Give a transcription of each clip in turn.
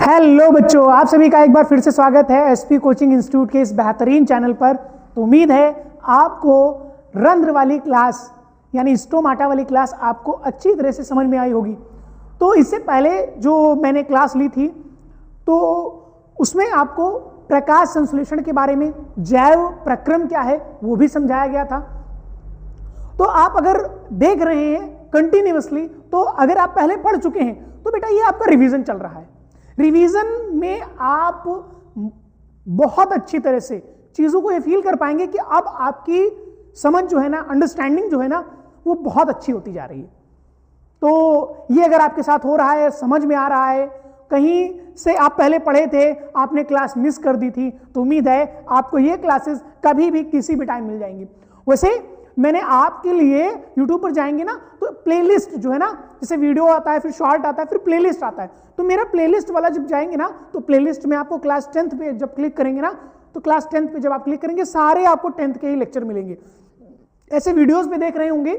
Hello बच्चों, आप सभी का एक बार फिर से स्वागत है एसपी कोचिंग इंस्टीट्यूट के इस बेहतरीन चैनल पर। तो उम्मीद है आपको रंध्र वाली क्लास यानी स्टोमाटा वाली क्लास आपको अच्छी तरह से समझ में आई होगी। तो इससे पहले जो मैंने क्लास ली थी तो उसमें आपको प्रकाश संश्लेषण के बारे में, जैव प्रक्रम क्या है वो भी समझाया गया था। तो आप अगर देख रहे हैं कंटिन्यूअसली, तो अगर आप पहले पढ़ चुके हैं तो बेटा ये आपका रिवीजन चल रहा है। रिवीजन में आप बहुत अच्छी तरह से चीजों को ये फील कर पाएंगे कि अब आपकी समझ जो है ना, अंडरस्टैंडिंग जो है ना, वो बहुत अच्छी होती जा रही है। तो ये अगर आपके साथ हो रहा है, समझ में आ रहा है, कहीं से आप पहले पढ़े थे, आपने क्लास मिस कर दी थी, तो उम्मीद है आपको ये क्लासेस कभी भी किसी भी टाइम मिल जाएंगी। वैसे मैंने आपके लिए YouTube पर जाएंगे ना तो प्लेलिस्ट जो है ना, जैसे वीडियो आता है, फिर शॉर्ट आता है, फिर प्लेलिस्ट आता है, तो मेरा प्लेलिस्ट वाला जब जाएंगे ना तो प्लेलिस्ट में आपको क्लास 10th पे जब क्लिक करेंगे ना, तो क्लास 10th पे जब आप क्लिक करेंगे सारे आपको 10th के ही लेक्चर मिलेंगे। ऐसे वीडियोस पे देख रहे होंगे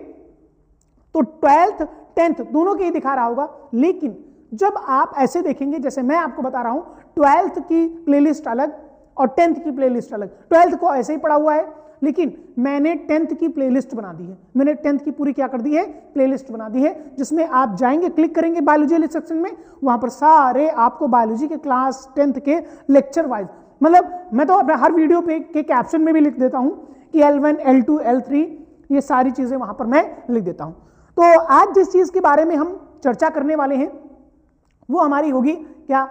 तो 12th 10th दोनों के ही दिखा रहा होगा, लेकिन जब आप ऐसे देखेंगे जैसे मैं आपको बता रहा हूं, 12th की प्लेलिस्ट अलग और 10th की प्लेलिस्ट अलग। 12th को ऐसे ही पढ़ा हुआ है, लेकिन मैंने 10th की प्लेलिस्ट बना दी है। मैंने 10th की पूरी क्या कर दी है, प्लेलिस्ट बना दी है, जिसमें आप जाएंगे, क्लिक करेंगे बायोलॉजी वाले सेक्शन में, वहां पर सारे आपको बायोलॉजी के क्लास 10th के लेक्चर वाइज, मतलब मैं तो अपने हर वीडियो पे के कैप्शन में भी लिख देता हूं कि L1 L2 L3 ये सारी चीजें वहां पर मैं लिख देता हूं। तो आज जिस चीज के बारे में हम चर्चा करने वाले हैं वो हमारी होगी क्या,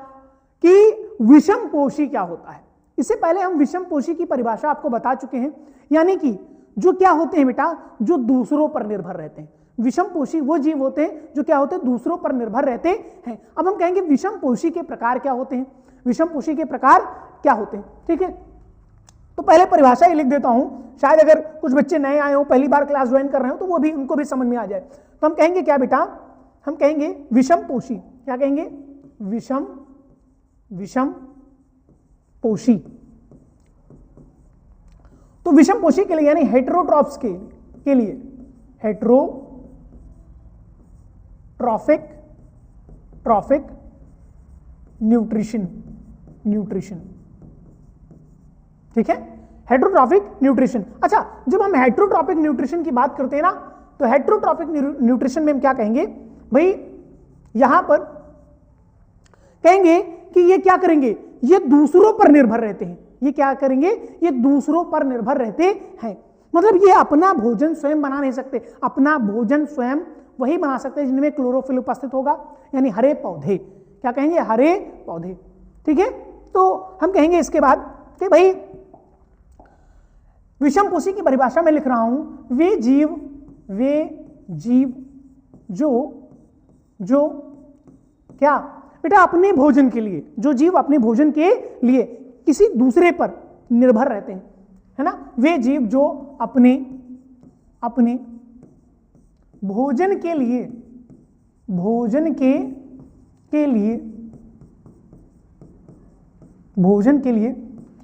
कि विषमपोषी क्या होता है। इससे पहले हम विषमपोषी की परिभाषा आपको बता चुके हैं, यानी कि जो क्या होते हैं बेटा, जो दूसरों पर निर्भर रहते हैं। विषमपोषी वो जीव होते हैं जो क्या होते हैं, दूसरों पर निर्भर रहते हैं। अब हम कहेंगे विषमपोषी के प्रकार क्या होते हैं, विषमपोषी के प्रकार क्या होते हैं, ठीक है। तो पहले परिभाषा ही लिख देता हूं, शायद अगर कुछ बच्चे नए आए हो, पहली बार क्लास ज्वाइन कर रहे हो, तो वो भी उनको भी समझ में आ जाए। तो हम कहेंगे क्या बेटा, हम कहेंगे विषमपोषी, क्या कहेंगे, विषमपोषी। तो विषमपोषी के लिए यानी हेटेरोट्रॉप्स के लिए हेटेरोट्रॉफिक न्यूट्रिशन, ठीक है, हेटेरोट्रॉफिक न्यूट्रिशन। अच्छा, जब हम हेटेरोट्रॉफिक न्यूट्रिशन की बात करते हैं ना, तो हेटेरोट्रॉफिक न्यूट्रिशन में हम क्या कहेंगे भाई, यहां पर कहेंगे कि ये क्या करेंगे, ये दूसरों पर निर्भर रहते हैं। ये क्या करेंगे, ये दूसरों पर निर्भर रहते हैं, मतलब ये अपना भोजन स्वयं बना नहीं सकते। अपना भोजन स्वयं वही बना सकते हैं जिनमें क्लोरोफिल उपस्थित होगा, यानी हरे पौधे, क्या कहेंगे, हरे पौधे, ठीक है। तो हम कहेंगे इसके बाद कि भाई विषमपोषी की परिभाषा में लिख रहा हूं, वे जीव जो क्या बेटा, अपने भोजन के लिए, जो जीव अपने भोजन के लिए किसी दूसरे पर निर्भर रहते हैं, है ना। वे जीव जो अपने भोजन के लिए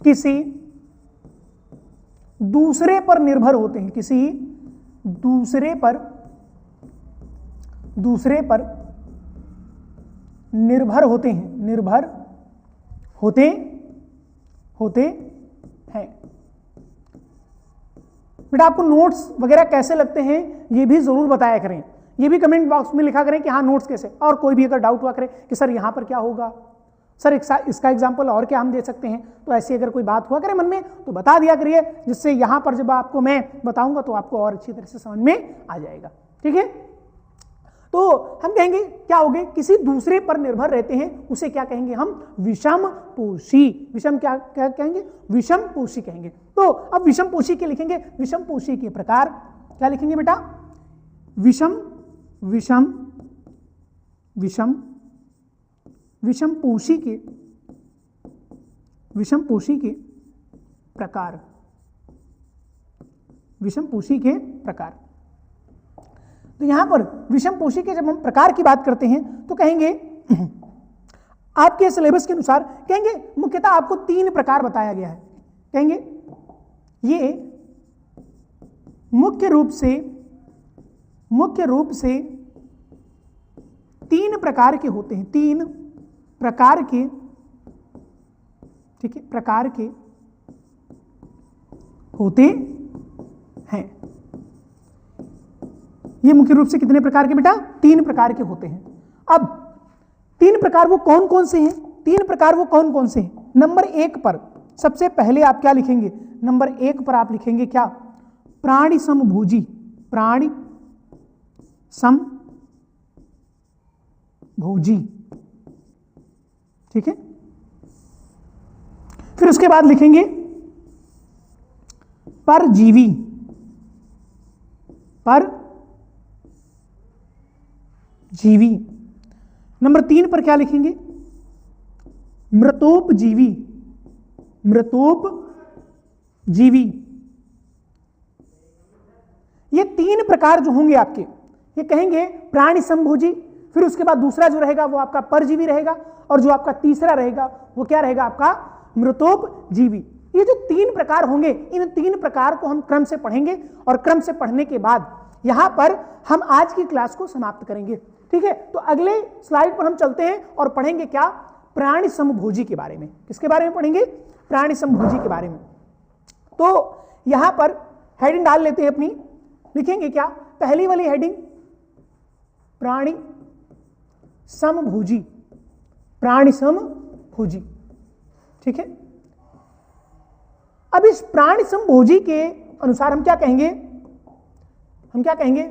किसी दूसरे पर निर्भर होते हैं, किसी दूसरे पर निर्भर होते हैं। बेटा आपको नोट्स वगैरह कैसे लगते हैं ये भी जरूर बताया करें, ये भी कमेंट बॉक्स में लिखा करें कि हाँ नोट्स कैसे, और कोई भी अगर डाउट हुआ करे कि सर यहां पर क्या होगा, सर इसका एग्जाम्पल और क्या हम दे सकते हैं, तो ऐसी अगर कोई बात हुआ करे मन में तो बता दिया करिए, जिससे यहां पर जब आपको मैं बताऊंगा तो आपको और अच्छी तरह से समझ में आ जाएगा, ठीक है। तो हम कहेंगे क्या हो गए, किसी दूसरे पर निर्भर रहते हैं, उसे क्या कहेंगे हम, विषमपोषी। विषम क्या कहेंगे, विषमपोषी कहेंगे। तो अब विषमपोषी के लिखेंगे, विषमपोषी के प्रकार क्या लिखेंगे बेटा, विषमपोषी के प्रकार, विषमपोषी के प्रकार। तो यहां पर विषमपोषी के जब हम प्रकार की बात करते हैं तो कहेंगे आपके सिलेबस के अनुसार कहेंगे मुख्यतः आपको 3 प्रकार बताया गया है। कहेंगे ये मुख्य रूप से 3 प्रकार के होते हैं, 3 प्रकार के ठीक है, प्रकार के होते हैं। ये मुख्य रूप से कितने प्रकार के बेटा? 3 प्रकार के होते हैं। अब 3 प्रकार वो कौन कौन से हैं? 3 प्रकार वो कौन कौन से हैं? नंबर 1 पर सबसे पहले आप क्या लिखेंगे? नंबर 1 पर आप लिखेंगे क्या? प्राणी समभोजी। प्राणी समभोजी, ठीक है। फिर उसके बाद लिखेंगे परजीवी। परजीवी। नंबर 3 पर क्या लिखेंगे? मृतोपजीवी। मृतोपजीवी। ये 3 प्रकार जो होंगे आपके, ये कहेंगे प्राणी समभोजी। फिर उसके बाद दूसरा जो रहेगा वो आपका परजीवी रहेगा, और जो आपका तीसरा रहेगा वो क्या रहेगा? आपका मृतोपजीवी। ये जो 3 प्रकार होंगे, इन 3 प्रकार को हम क्रम से पढ़ेंगे, और क्रम से पढ़ने के बाद यहां पर हम आज की क्लास को समाप्त करेंगे, ठीक है। तो अगले स्लाइड पर हम चलते हैं और पढ़ेंगे क्या? प्राणी समभोजी के बारे में। किसके बारे में पढ़ेंगे? प्राणी समभोजी के बारे में। तो यहां पर हेडिंग डाल लेते हैं अपनी। लिखेंगे क्या? पहली वाली हेडिंग प्राणी समभोजी। प्राणी समभोजी, ठीक है। अब इस प्राणी समभोजी के अनुसार हम क्या कहेंगे? हम क्या कहेंगे?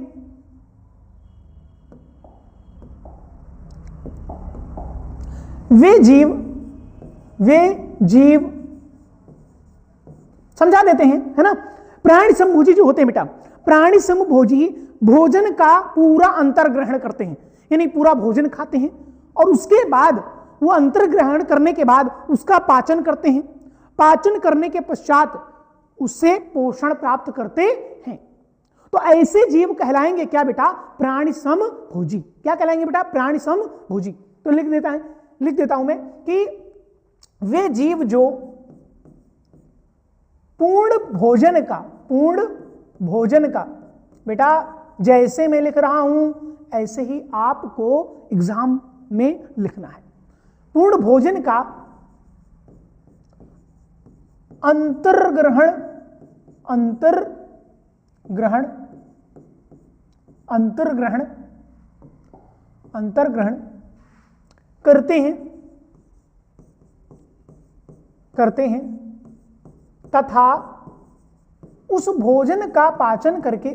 वे जीव समझा देते हैं, है ना। प्राणी समभोजी जो होते हैं बेटा, प्राणी समभोजी भोजन का पूरा अंतर्ग्रहण करते हैं, यानी पूरा भोजन खाते हैं, और उसके बाद वो अंतर्ग्रहण करने के बाद उसका पाचन करते हैं। पाचन करने के पश्चात उससे पोषण प्राप्त करते हैं। तो ऐसे जीव कहलाएंगे क्या बेटा? प्राणी समभोजी। क्या कहलाएंगे बेटा? प्राणी समभोजी। तो लिख देता हूं मैं कि वे जीव जो पूर्ण भोजन का बेटा, जैसे मैं लिख रहा हूं ऐसे ही आपको एग्जाम में लिखना है। पूर्ण भोजन का अंतर्ग्रहण करते हैं तथा उस भोजन का पाचन करके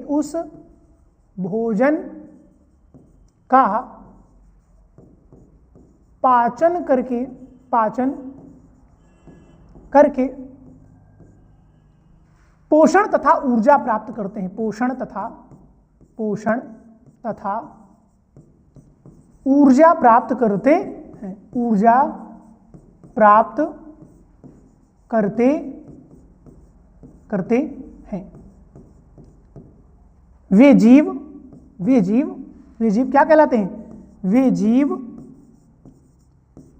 पोषण तथा ऊर्जा प्राप्त करते हैं। पोषण तथा ऊर्जा प्राप्त करते हैं। ऊर्जा प्राप्त करते हैं। वे जीव क्या कहलाते हैं? वे जीव,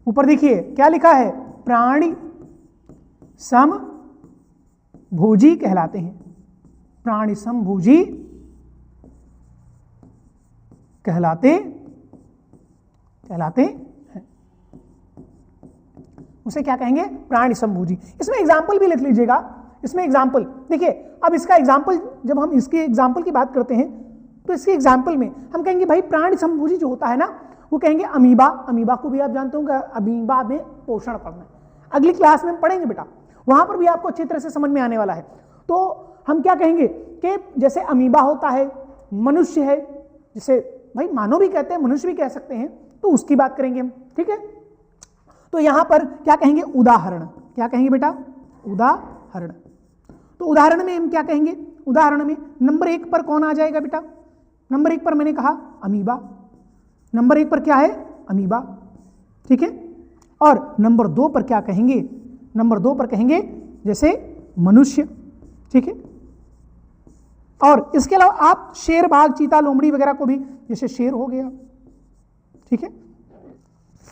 ऊपर देखिए क्या लिखा है? प्राणी समभोजी कहलाते हैं। प्राणी समभोजी कहलाते हैं। उसे क्या कहेंगे? प्राणी समभोजी। इसमें एग्जाम्पल भी लिख लीजिएगा। इसमें एग्जाम्पल देखिए, अब इसका एग्जाम्पल, जब हम इसके एग्जाम्पल की बात करते हैं तो इसके एग्जाम्पल में हम कहेंगे भाई प्राणी समभोजी जो होता है ना, वो कहेंगे अमीबा को भी आप जानते होंगे, अमीबा में पोषण करना है। अगली क्लास में हम पढ़ेंगे बेटा, वहां पर भी आपको अच्छी तरह से समझ में आने वाला है। तो हम क्या कहेंगे कि जैसे अमीबा होता है, मनुष्य है, जिसे भाई मानव भी कहते हैं, मनुष्य भी कह सकते हैं, तो उसकी बात करेंगे हम, ठीक है। तो यहां पर क्या कहेंगे? उदाहरण। क्या कहेंगे बेटा? उदाहरण। तो उदाहरण में हम क्या कहेंगे? उदाहरण में नंबर 1 पर कौन आ जाएगा बेटा? नंबर 1 पर मैंने कहा अमीबा। नंबर 1 पर क्या है? अमीबा, ठीक है। और नंबर 2 पर क्या कहेंगे? नंबर 2 पर कहेंगे जैसे मनुष्य, ठीक है। और इसके अलावा आप शेर, बाघ, चीता, लोमड़ी वगैरह को भी, जैसे शेर हो गया, ठीक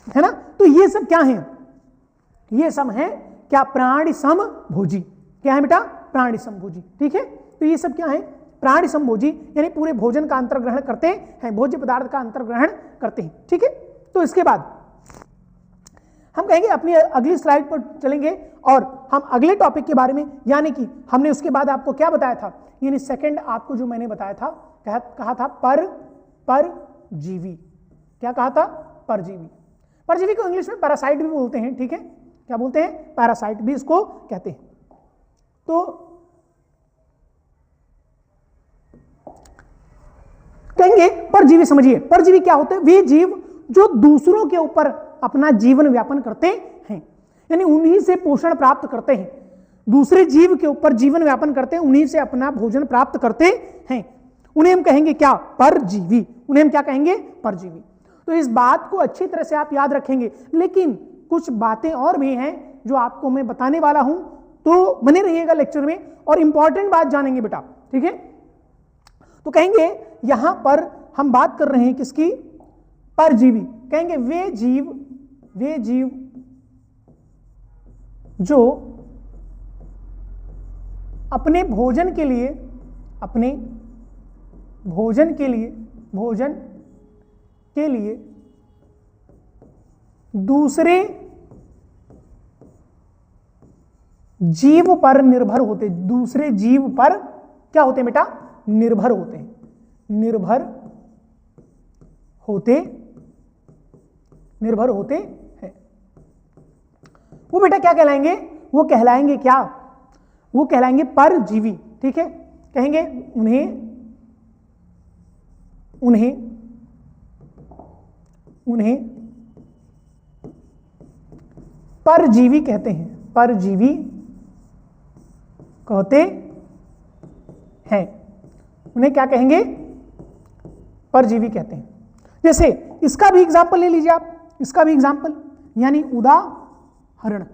है ना। तो ये सब क्या है? ये सब है क्या? प्राणी समभोजी। क्या है बेटा? प्राणी समभोजी, ठीक है। तो ये सब क्या है? प्राणी समभोजी, यानी पूरे भोजन का अंतर्ग्रहण करते हैं, भोज्य पदार्थ का अंतर्ग्रहण करते हैं, ठीक है। तो इसके बाद हम कहेंगे, अपनी अगली स्लाइड पर चलेंगे और हम अगले टॉपिक के बारे में, यानी कि हमने उसके बाद आपको क्या बताया था, यानी सेकंड आपको जो मैंने बताया था, कहा था परजीवी। क्या कहा था? परजीवी। परजीवी को इंग्लिश में पैरासाइट भी बोलते हैं, ठीक है, क्या बोलते हैं? पैरासाइट भी इसको कहते हैं। तो कहेंगे परजीवी, समझिए परजीवी क्या होते हैं? वे जीव जो दूसरों के ऊपर अपना जीवन व्यापन करते हैं, यानी उन्हीं से पोषण प्राप्त करते हैं, दूसरे जीव के ऊपर जीवन व्यापन करते हैं, उन्हीं से अपना भोजन प्राप्त करते हैं, उन्हें हम कहेंगे क्या? परजीवी। उन्हें हम क्या कहेंगे? परजीवी। तो इस बात को अच्छी तरह से आप याद रखेंगे, लेकिन कुछ बातें और भी हैं जो आपको मैं बताने वाला हूं, तो बने रहिएगा लेक्चर में और इंपॉर्टेंट बात जानेंगे बेटा, ठीक है। तो कहेंगे यहां पर हम बात कर रहे हैं किसकी? परजीवी। कहेंगे वे जीव जो अपने भोजन के लिए दूसरे जीव पर निर्भर होते, दूसरे जीव पर क्या होते हैं बेटा? निर्भर होते हैं, निर्भर होते हैं। वो बेटा क्या कहलाएंगे? वो कहलाएंगे क्या? वो कहलाएंगे परजीवी, ठीक है। कहेंगे उन्हें परजीवी कहते हैं, परजीवी कहते हैं। उन्हें क्या कहेंगे? परजीवी कहते हैं। जैसे इसका भी एग्जाम्पल ले लीजिए आप, इसका भी एग्जाम्पल यानी उदाहरण।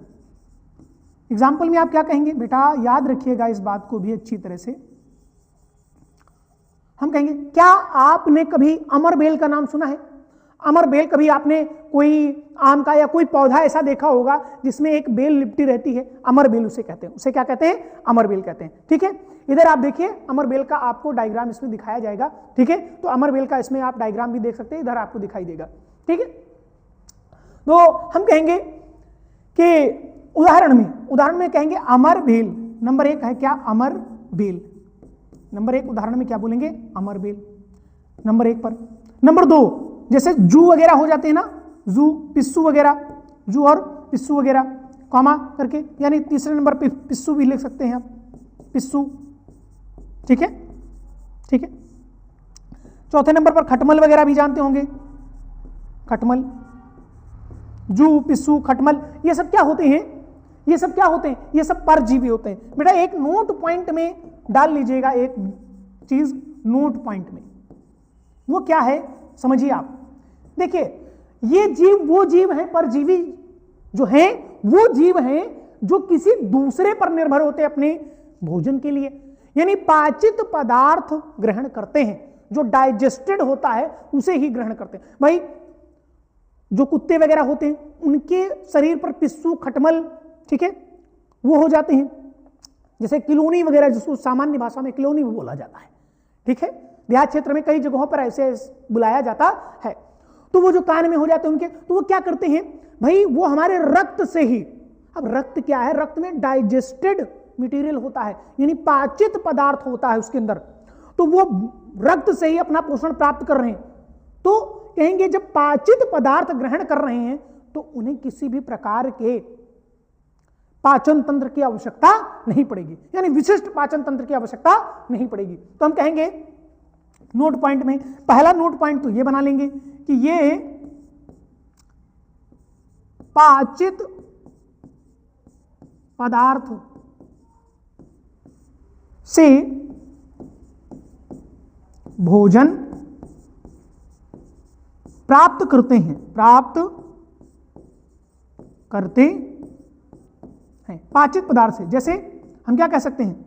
एग्जाम्पल में आप क्या कहेंगे बेटा? याद रखिएगा इस बात को भी अच्छी तरह से। हम कहेंगे क्या आपने कभी अमरबेल का नाम सुना है? अमरबेल, कभी आपने कोई आम का या कोई पौधा ऐसा देखा होगा जिसमें एक बेल लिपटी रहती है? अमरबेल उसे कहते हैं। उसे क्या कहते हैं? अमरबेल कहते हैं, ठीक है। इधर आप देखिए अमरबेल का आपको डायग्राम इसमें दिखाया जाएगा, ठीक है। तो अमरबेल का इसमें आप डायग्राम भी देख सकते हैं, इधर आपको दिखाई देगा, ठीक है। तो हम कहेंगे कि उदाहरण में कहेंगे अमरबेल। नंबर 1 है क्या? अमरबेल। नंबर 1 उदाहरण में क्या बोलेंगे? अमरबेल, नंबर 1 पर। नंबर 2 जैसे जू वगैरह हो जाते हैं ना, जू, पिस्सू वगैरह, जू और पिस्सू वगैरह, कॉमा करके, यानी तीसरे नंबर पे पिस्सू भी लिख सकते हैं आप, पिस्सू, ठीक है, ठीक है। चौथे नंबर पर खटमल वगैरह भी जानते होंगे, खटमल, जू, पिस्सू, खटमल, ये सब क्या होते हैं? ये सब क्या होते हैं? ये सब परजीवी होते हैं। बेटा एक नोट पॉइंट में डाल लीजिएगा एक चीज, नोट पॉइंट में, वो क्या है समझिए आप। देखिए ये जीव वो जीव हैं, परजीवी जो हैं वो जीव हैं जो किसी दूसरे पर निर्भर होते हैं अपने भोजन के लिए, यानी पाचित पदार्थ ग्रहण करते हैं, जो डाइजेस्टेड होता है उसे ही ग्रहण करते हैं। भाई जो कुत्ते वगैरह होते हैं उनके शरीर पर पिस्सू, खटमल, ठीक है, वो हो जाते हैं, जैसे किलोनी वगैरह, जिसको सामान्य भाषा में किलोनी भी बोला जाता है, ठीक है। देहात क्षेत्र में कई जगहों पर ऐसे बुलाया जाता है। तो वो जो कान में हो जाते हैं उनके, तो वो क्या करते हैं भाई? वो हमारे रक्त से ही, अब रक्त क्या है? रक्त में डाइजेस्टेड मटेरियल होता है, यानी पाचित पदार्थ होता है उसके अंदर, तो वो रक्त से ही अपना पोषण प्राप्त कर रहे हैं। तो कहेंगे जब पाचित पदार्थ ग्रहण कर रहे हैं तो उन्हें किसी भी प्रकार के पाचन तंत्र की आवश्यकता नहीं पड़ेगी, यानी विशिष्ट पाचन तंत्र की आवश्यकता नहीं पड़ेगी। तो हम कहेंगे नोट पॉइंट में, पहला नोट पॉइंट तो ये बना लेंगे कि ये पाचित पदार्थ से भोजन प्राप्त करते हैं, पाचित पदार्थ से। जैसे हम क्या कह सकते हैं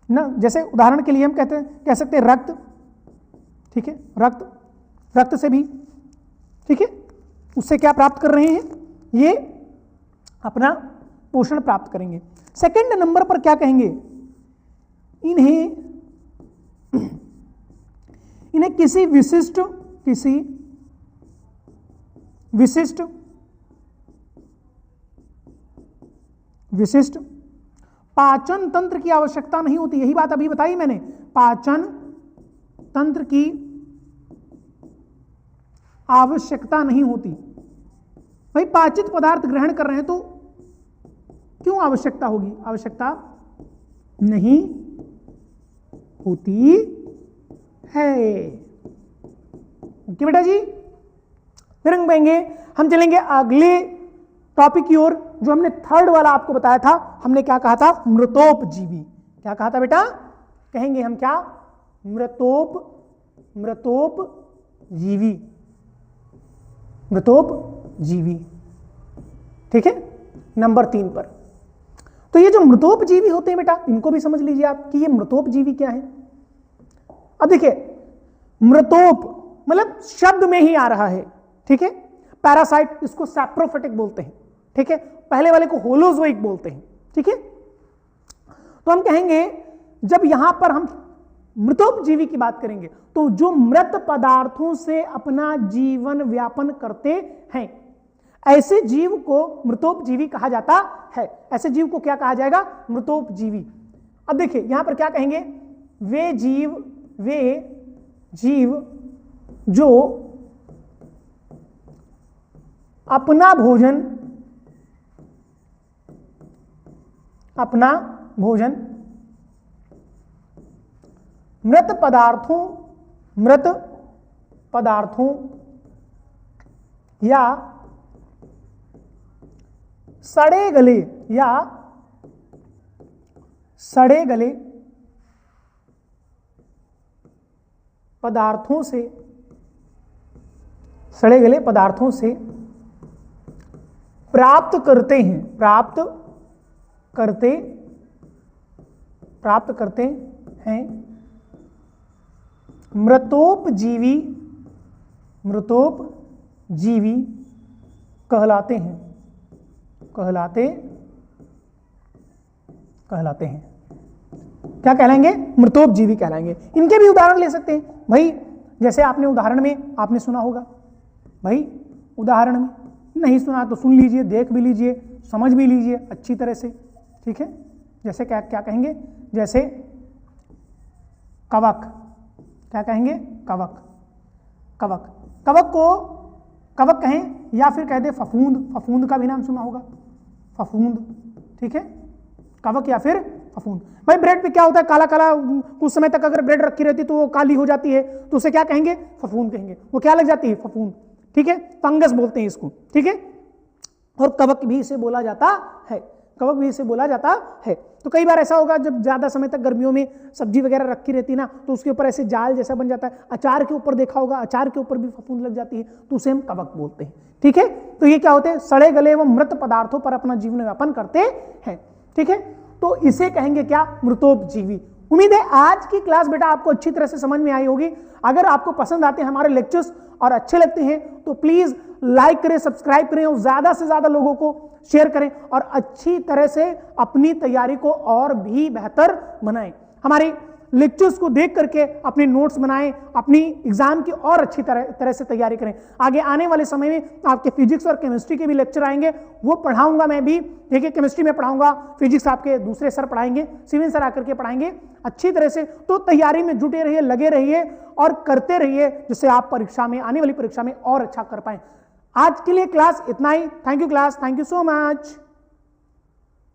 ना, जैसे उदाहरण के लिए हम कह सकते हैं रक्त, ठीक है, रक्त से भी, ठीक है, उससे क्या प्राप्त कर रहे हैं? ये अपना पोषण प्राप्त करेंगे। सेकंड नंबर पर क्या कहेंगे? इन्हें किसी विशिष्ट विशिष्ट। पाचन तंत्र की आवश्यकता नहीं होती, यही बात अभी बताई मैंने, पाचन तंत्र की आवश्यकता नहीं होती। भाई पाचित पदार्थ ग्रहण कर रहे हैं तो क्यों आवश्यकता होगी, आवश्यकता नहीं होती है। ओके बेटा जी, फिर हम कहेंगे, हम चलेंगे अगले टॉपिक की ओर, जो हमने थर्ड वाला आपको बताया था। हमने क्या कहा था, मृतोपजीवी। क्या कहा था बेटा, कहेंगे हम क्या, मृतोपजीवी, मृतोपजीवी। ठीक है, नंबर 3 पर। तो ये जो मृतोपजीवी होते हैं बेटा, इनको भी समझ लीजिए आप कि ये मृतोपजीवी क्या है। अब देखिए, मृतोप मतलब शब्द में ही आ रहा है, ठीक है। पैरासाइट, इसको सैप्रोफिटिक बोलते हैं, ठीक है। पहले वाले को होलोजोइक बोलते हैं, ठीक है। तो हम कहेंगे, जब यहां पर हम मृतोपजीवी की बात करेंगे, तो जो मृत पदार्थों से अपना जीवन व्यापन करते हैं, ऐसे जीव को मृतोपजीवी कहा जाता है। ऐसे जीव को क्या कहा जाएगा, मृतोपजीवी। अब देखिए यहां पर क्या कहेंगे, वे जीव जो अपना भोजन मृत पदार्थों या सड़े गले पदार्थों से प्राप्त करते हैं, मृतोपजीवी कहलाते हैं। क्या कहलाएंगे, मृतोपजीवी कहलाएंगे। इनके भी उदाहरण ले सकते हैं भाई, जैसे आपने उदाहरण में आपने सुना होगा भाई, उदाहरण में नहीं सुना तो सुन लीजिए, देख भी लीजिए, समझ भी लीजिए अच्छी तरह से, ठीक है। जैसे क्या क्या कहेंगे, जैसे कवक, क्या कहेंगे, कवक को कवक कहें या फिर कह दे फफूंद का भी नाम सुना होगा, फफूंद, ठीक है। कवक या फिर फफूंद। भाई ब्रेड पे क्या होता है, काला काला, कुछ समय तक अगर ब्रेड रखी रहती तो वो काली हो जाती है, तो उसे क्या कहेंगे, फफूंद कहेंगे। वो क्या लग जाती है, फफूंद, ठीक है, फंगस बोलते हैं इसको, ठीक है। और कवक भी इसे बोला जाता है, तो कई बार ऐसा होगा जब ज्यादा समय तक गर्मियों में सब्जी वगैरह रखी रहती है ना, तो उसके ऊपर ऐसे जाल जैसा बन जाता है। अचार के ऊपर देखा होगा, अचार के ऊपर भी फफूंद लग जाती है, तो उसे हम कवक बोलते हैं, ठीक है। तो ये क्या होते हैं, सड़े गले एवं मृत पदार्थों पर अपना जीवन यापन करते हैं, ठीक है। तो इसे कहेंगे क्या, मृतोपजीवी। उम्मीद है आज की क्लास बेटा आपको अच्छी तरह से समझ में आई होगी। अगर आपको पसंद आते हैं हमारे लेक्चर्स और अच्छे लगते हैं तो प्लीज लाइक करें, सब्सक्राइब करें और ज्यादा से ज्यादा लोगों को शेयर करें, और अच्छी तरह से अपनी तैयारी को और भी बेहतर बनाएं। हमारी लेक्चर्स को देख करके अपने नोट्स बनाएं, अपनी एग्जाम की और अच्छी तरह से तैयारी करें। आगे आने वाले समय में आपके फिजिक्स और केमिस्ट्री के भी लेक्चर आएंगे, वो पढ़ाऊंगा मैं भी, ठीक है। केमिस्ट्री में पढ़ाऊंगा, फिजिक्स आपके दूसरे सर पढ़ाएंगे, सिविल सर आकर के पढ़ाएंगे अच्छी तरह से। तो तैयारी में जुटे रहिए, लगे रहिए और करते रहिए, जिससे आप परीक्षा में, आने वाली परीक्षा में और अच्छा कर पाए। आज के लिए क्लास इतना ही। Thank you class, thank you so much.